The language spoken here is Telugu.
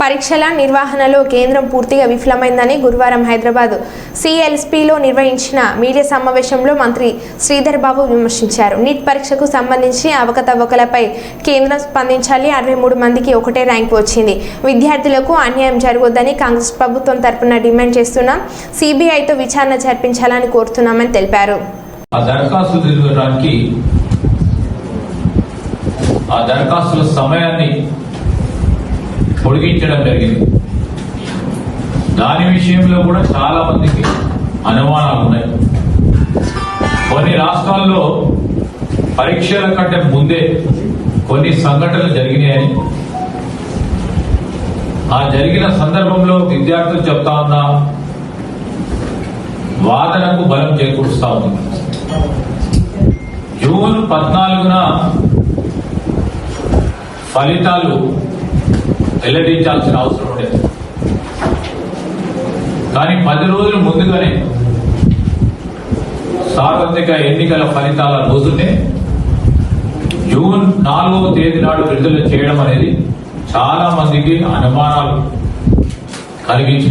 పరీక్షల నిర్వహణలో కేంద్రం పూర్తిగా విఫలమైందని గురువారం హైదరాబాద్ సిఎల్ఎస్పీలో నిర్వహించిన మీడియా సమావేశంలో మంత్రి శ్రీధర్ బాబు విమర్శించారు. నీట్ పరీక్షకు సంబంధించి అవకతవకలపై కేంద్రం స్పందించాలి. 63 మందికి ఒకటే ర్యాంకు వచ్చింది. విద్యార్థులకు అన్యాయం జరగొద్దని కాంగ్రెస్ ప్రభుత్వం తరపున డిమాండ్ చేస్తున్నాం. సిబిఐతో విచారణ జరిపించాలని కోరుతున్నామని తెలిపారు. ఆ దరఖాస్తుల సమయాన్ని పొడిగించడం జరిగింది. దాని విషయంలో కూడా చాలా మందికి అనుమానాలు ఉన్నాయి. కొన్ని రాష్ట్రాల్లో పరీక్షల కంటే ముందే కొన్ని సంఘటనలు జరిగినాయని, ఆ జరిగిన సందర్భంలో విద్యార్థులు చెప్తా ఉన్న వాదనకు బలం చేకూరుస్తా ఉంది. జూన్ 14న ఫలితాలు వెల్లడించాల్సిన అవసరం ఉండేది. కానీ 10 రోజుల ముందుగానే సార్వత్రిక ఎన్నికల ఫలితాల రోజునే జూన్ 4వ తేదీ నాడు విడుదల చేయడం అనేది చాలా మందికి అనుమానాలు కలిగించిన